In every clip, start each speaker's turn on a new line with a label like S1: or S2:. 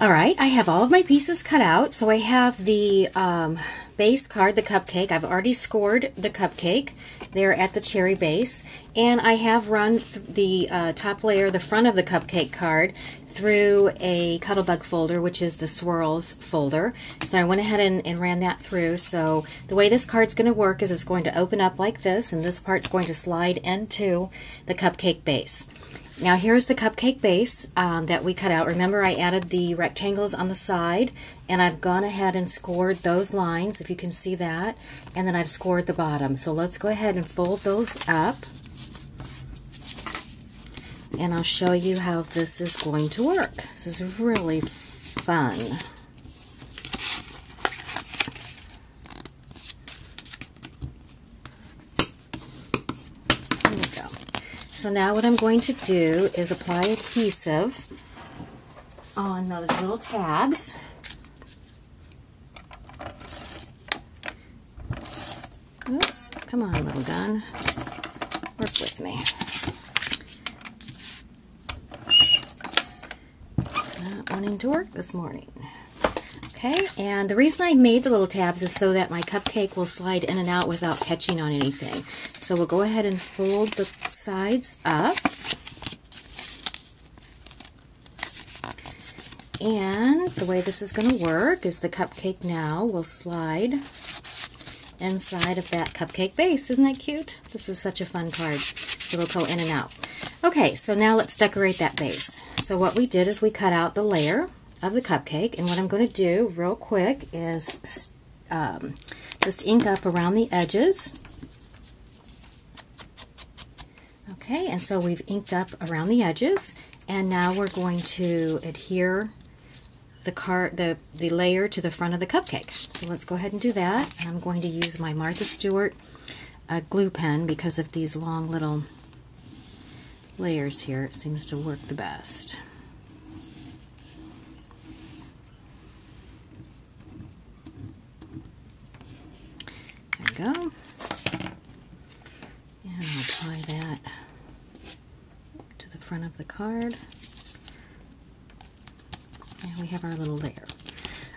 S1: Alright, I have all of my pieces cut out. So I have the base card, the cupcake. I've already scored the cupcake there at the cherry base. And I have run the top layer, the front of the cupcake card, through a Cuttlebug folder, which is the swirls folder. So I went ahead and ran that through. So the way this card's going to work is it's going to open up like this, and this part's going to slide into the cupcake base. Now here's the cupcake base that we cut out. Remember, I added the rectangles on the side, and I've gone ahead and scored those lines, if you can see that, and then I've scored the bottom. So let's go ahead and fold those up, and I'll show you how this is going to work. This is really fun. There we go. So now what I'm going to do is apply adhesive on those little tabs. Oops, come on, little gun. Work with me. Not wanting to work this morning. Okay, and the reason I made the little tabs is so that my cupcake will slide in and out without catching on anything. So we'll go ahead and fold the sides up. And the way this is going to work is the cupcake now will slide inside of that cupcake base. Isn't that cute? This is such a fun card. So it'll go in and out. Okay, so now let's decorate that base. So what we did is we cut out the layer of the cupcake, and what I'm going to do real quick is just ink up around the edges. Okay, and so we've inked up around the edges, and now we're going to adhere the layer to the front of the cupcake. So let's go ahead and do that. And I'm going to use my Martha Stewart glue pen because of these long little layers here. It seems to work the best. There we go. And I'll apply that to the front of the card. And we have our little layer.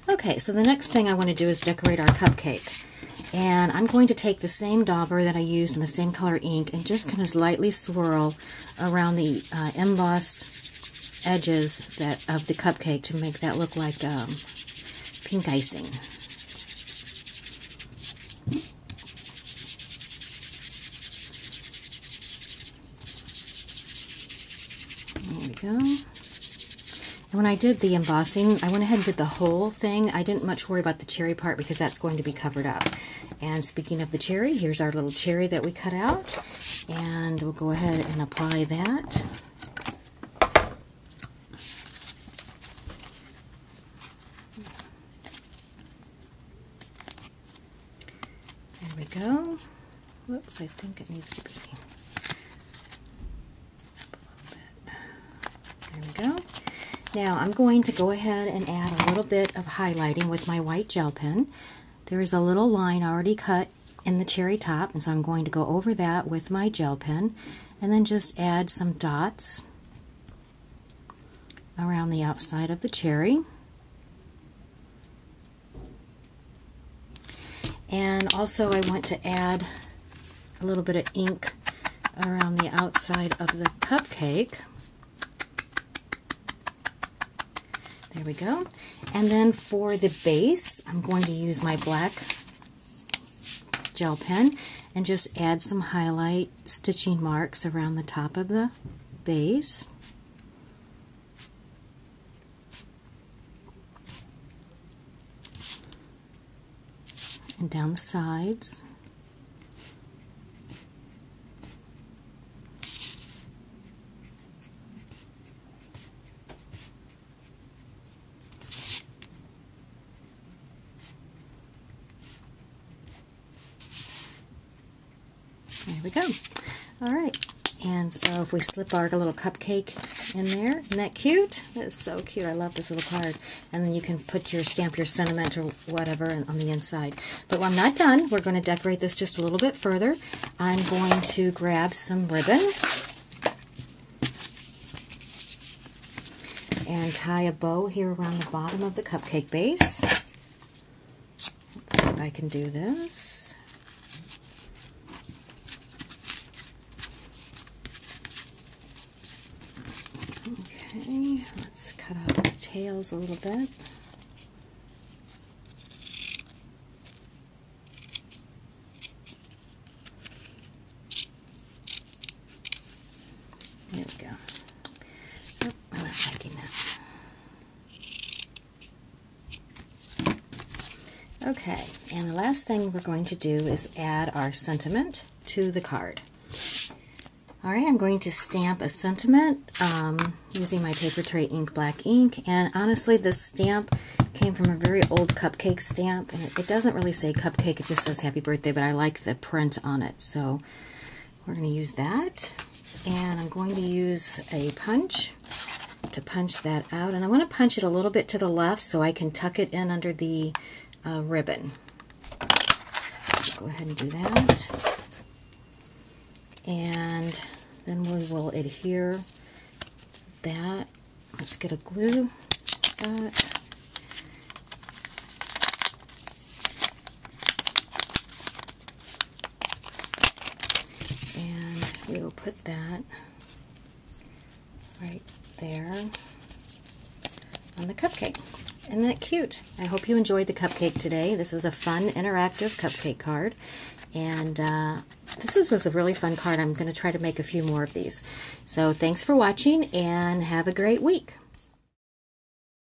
S1: Okay, so the next thing I want to do is decorate our cupcake. And I'm going to take the same dauber that I used in the same color ink and just kind of lightly swirl around the embossed edges of the cupcake to make that look like pink icing. There we go. And when I did the embossing, I went ahead and did the whole thing. I didn't much worry about the cherry part because that's going to be covered up. And speaking of the cherry, here's our little cherry that we cut out. And we'll go ahead and apply that. There we go. Whoops, I think it needs to be up a little bit. There we go. Now I'm going to go ahead and add a little bit of highlighting with my white gel pen. There is a little line already cut in the cherry top, and so I'm going to go over that with my gel pen and then just add some dots around the outside of the cherry. And also I want to add a little bit of ink around the outside of the cupcake. There we go. And then for the base, I'm going to use my black gel pen and just add some highlight stitching marks around the top of the base. And down the sides. There we go. All right, and so if we slip our little cupcake in there, isn't that cute? That is so cute. I love this little card. And then you can stamp your sentiment or whatever on the inside. But I'm not done. We're going to decorate this just a little bit further. I'm going to grab some ribbon. and tie a bow here around the bottom of the cupcake base. Let's see if I can do this. Okay, let's cut off the tails a little bit. There we go. Oh, I'm not liking that. Okay, and the last thing we're going to do is add our sentiment to the card. Alright, I'm going to stamp a sentiment using my paper tray ink black ink, and honestly this stamp came from a very old cupcake stamp, and it doesn't really say cupcake, it just says happy birthday, but I like the print on it, so we're going to use that. And I'm going to use a punch to punch that out, and I want to punch it a little bit to the left so I can tuck it in under the ribbon. Go ahead and do that. And then we will adhere that. Let's get a glue dot. And we will put that right there on the cupcake. Isn't that cute? I hope you enjoyed the cupcake today. This is a fun, interactive cupcake card. And this was a really fun card. I'm going to try to make a few more of these. So thanks for watching and have a great week.